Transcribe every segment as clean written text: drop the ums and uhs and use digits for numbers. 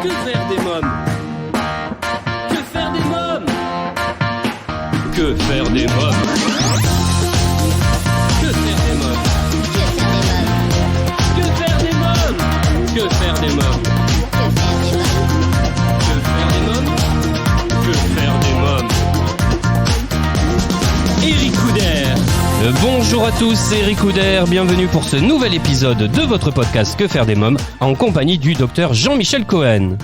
Que faire des mômes? Que faire des mômes? Que faire des mômes? Que faire des mômes? Que faire des mômes? Que faire des mômes? Que faire des mômes? Que faire des mômes? Eric Couder. Bonjour à tous, c'est Eric Couder, bienvenue pour ce nouvel épisode de votre podcast Que faire des mômes, en compagnie du docteur Jean-Michel Cohen.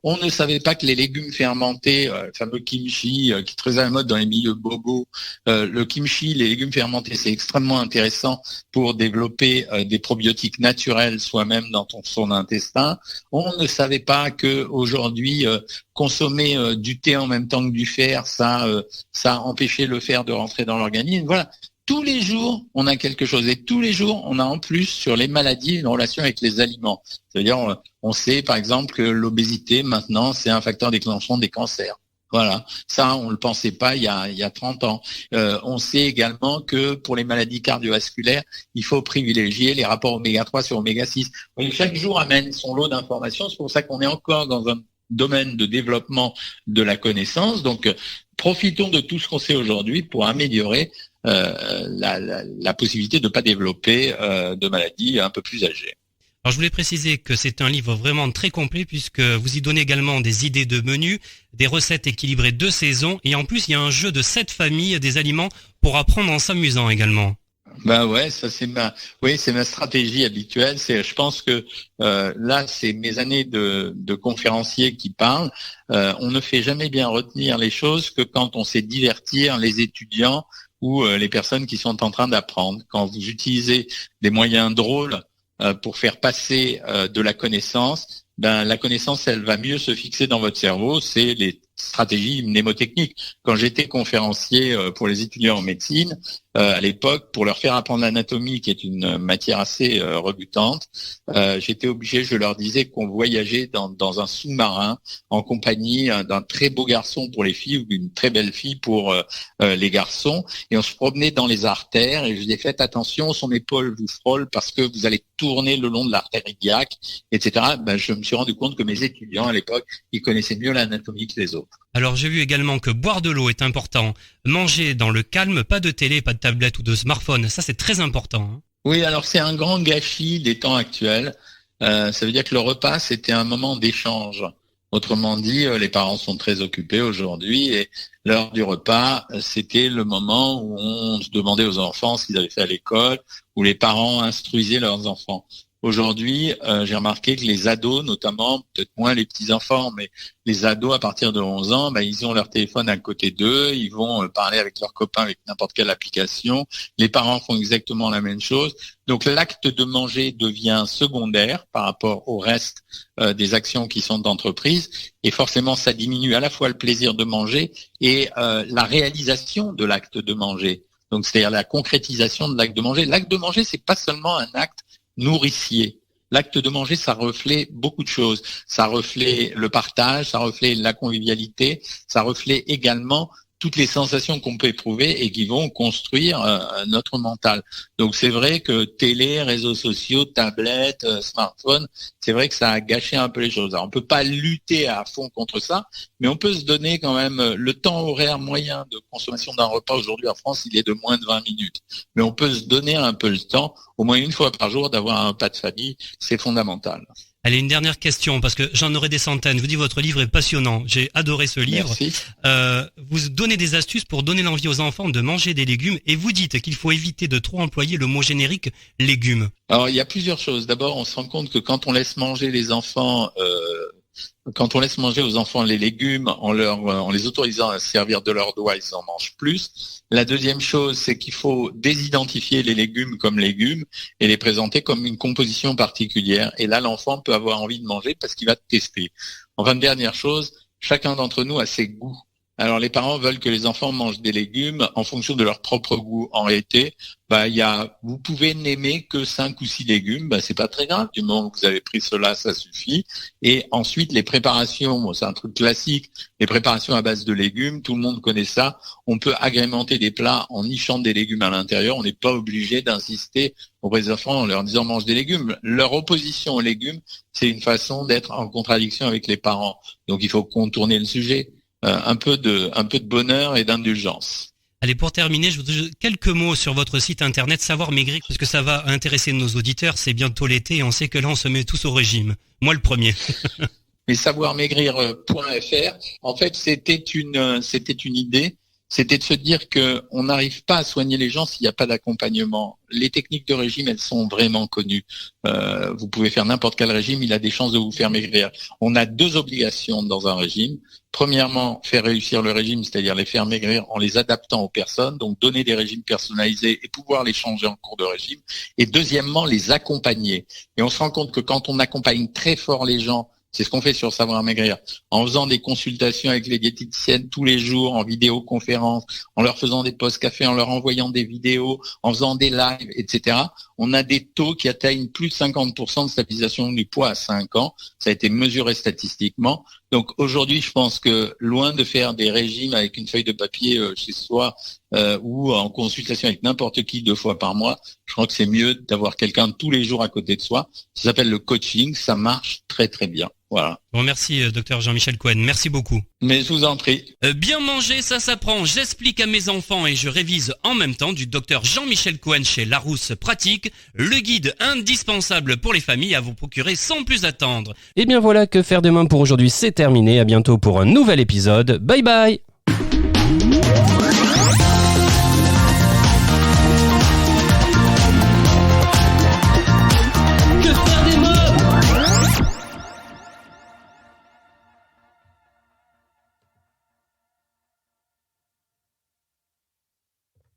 On ne savait pas que les légumes fermentés, le fameux kimchi, qui est très à la mode dans les milieux bobos, le kimchi, les légumes fermentés, c'est extrêmement intéressant pour développer des probiotiques naturels soi-même dans son intestin. On ne savait pas que aujourd'hui consommer du thé en même temps que du fer, ça empêchait le fer de rentrer dans l'organisme. Voilà. Tous les jours, on a quelque chose. Et tous les jours, on a en plus sur les maladies une relation avec les aliments. C'est-à-dire, on sait par exemple que l'obésité, maintenant, c'est un facteur déclenchant des cancers. Voilà. Ça, on ne le pensait pas il y a 30 ans. On sait également que pour les maladies cardiovasculaires, il faut privilégier les rapports oméga 3 sur oméga 6. Donc, chaque jour amène son lot d'informations. C'est pour ça qu'on est encore dans un domaine de développement de la connaissance. Donc, profitons de tout ce qu'on sait aujourd'hui pour améliorer la possibilité de ne pas développer de maladies un peu plus âgées. Alors je voulais préciser que c'est un livre vraiment très complet puisque vous y donnez également des idées de menus, des recettes équilibrées de saison et en plus il y a un jeu de 7 familles des aliments pour apprendre en s'amusant également. Ben ouais, ça c'est ma stratégie habituelle. Je pense que là c'est mes années de conférencier qui parlent. On ne fait jamais bien retenir les choses que quand on sait divertir les étudiants ou les personnes qui sont en train d'apprendre. Quand vous utilisez des moyens drôles pour faire passer de la connaissance, ben la connaissance elle va mieux se fixer dans votre cerveau. C'est les stratégies mnémotechniques. Quand j'étais conférencier pour les étudiants en médecine, à l'époque, pour leur faire apprendre l'anatomie, qui est une matière assez rebutante, j'étais obligé, je leur disais qu'on voyageait dans un sous-marin en compagnie d'un très beau garçon pour les filles ou d'une très belle fille pour les garçons, et on se promenait dans les artères, et je disais faites attention, son épaule vous frôle parce que vous allez tourner le long de l'artère iliaque, etc. Ben, je me suis rendu compte que mes étudiants à l'époque, ils connaissaient mieux l'anatomie que les autres. Alors j'ai vu également que boire de l'eau est important, manger dans le calme, pas de télé, pas de tablette ou de smartphone, ça c'est très important. Oui, alors c'est un grand gâchis des temps actuels. Ça veut dire que le repas c'était un moment d'échange. Autrement dit, les parents sont très occupés aujourd'hui et l'heure du repas, c'était le moment où on se demandait aux enfants ce qu'ils avaient fait à l'école, où les parents instruisaient leurs enfants. Aujourd'hui, j'ai remarqué que les ados, notamment, peut-être moins les petits-enfants, mais les ados à partir de 11 ans, ben, ils ont leur téléphone à côté d'eux, ils vont parler avec leurs copains avec n'importe quelle application. Les parents font exactement la même chose. Donc l'acte de manger devient secondaire par rapport au reste des actions qui sont entreprises. Et forcément, ça diminue à la fois le plaisir de manger et la réalisation de l'acte de manger. Donc c'est-à-dire la concrétisation de l'acte de manger. L'acte de manger, c'est pas seulement un acte nourricier. L'acte de manger, ça reflète beaucoup de choses. Ça reflète le partage, ça reflète la convivialité, ça reflète également toutes les sensations qu'on peut éprouver et qui vont construire notre mental. Donc c'est vrai que télé, réseaux sociaux, tablettes, smartphones, c'est vrai que ça a gâché un peu les choses. Alors, on peut pas lutter à fond contre ça, mais on peut se donner quand même le temps horaire moyen de consommation d'un repas aujourd'hui en France, il est de moins de 20 minutes. Mais on peut se donner un peu le temps, au moins une fois par jour, d'avoir un repas de famille, c'est fondamental. Allez, une dernière question, parce que j'en aurai des centaines. Je vous dis, votre livre est passionnant. J'ai adoré ce livre. Merci. Vous donnez des astuces pour donner l'envie aux enfants de manger des légumes et vous dites qu'il faut éviter de trop employer le mot générique légumes. Alors, il y a plusieurs choses. D'abord, on se rend compte que quand on laisse manger les enfants, quand on laisse manger aux enfants les légumes en les autorisant à se servir de leurs doigts, ils en mangent plus. La deuxième chose, c'est qu'il faut désidentifier les légumes comme légumes et les présenter comme une composition particulière. Et là, l'enfant peut avoir envie de manger parce qu'il va tester. Enfin, dernière chose, chacun d'entre nous a ses goûts. Alors les parents veulent que les enfants mangent des légumes en fonction de leur propre goût. En réalité, vous pouvez n'aimer que 5 ou 6 légumes, c'est pas très grave, du moment que vous avez pris cela, ça suffit. Et ensuite, les préparations, c'est un truc classique, les préparations à base de légumes, tout le monde connaît ça. On peut agrémenter des plats en nichant des légumes à l'intérieur, on n'est pas obligé d'insister auprès des enfants en leur disant mange des légumes. Leur opposition aux légumes, c'est une façon d'être en contradiction avec les parents. Donc il faut contourner le sujet, un peu de bonheur et d'indulgence. Allez, pour terminer, je voudrais quelques mots sur votre site internet Savoir Maigrir, parce que ça va intéresser nos auditeurs. C'est bientôt l'été et on sait que là, on se met tous au régime. Moi, le premier. Mais savoirmaigrir.fr, en fait, c'était une idée. C'était de se dire que on n'arrive pas à soigner les gens s'il n'y a pas d'accompagnement. Les techniques de régime, elles sont vraiment connues. Vous pouvez faire n'importe quel régime, il a des chances de vous faire maigrir. On a 2 obligations dans un régime. Premièrement, faire réussir le régime, c'est-à-dire les faire maigrir en les adaptant aux personnes, donc donner des régimes personnalisés et pouvoir les changer en cours de régime. Et deuxièmement, les accompagner. Et on se rend compte que quand on accompagne très fort les gens, c'est ce qu'on fait sur Savoir Maigrir, en faisant des consultations avec les diététiciennes tous les jours, en vidéoconférence, en leur faisant des posts café, en leur envoyant des vidéos, en faisant des lives, etc. On a des taux qui atteignent plus de 50% de stabilisation du poids à 5 ans. Ça a été mesuré statistiquement. Donc aujourd'hui, je pense que loin de faire des régimes avec une feuille de papier chez soi ou en consultation avec n'importe qui 2 fois par mois, je crois que c'est mieux d'avoir quelqu'un tous les jours à côté de soi. Ça s'appelle le coaching, ça marche très très bien. Voilà. Bon, merci docteur Jean-Michel Cohen, merci beaucoup. Mais je vous en prie. Bien manger, ça s'apprend, j'explique à mes enfants et je révise en même temps du docteur Jean-Michel Cohen chez Larousse Pratique, le guide indispensable pour les familles à vous procurer sans plus attendre. Et bien voilà, que faire des mômes pour aujourd'hui, c'est terminé. À bientôt pour un nouvel épisode. Bye bye.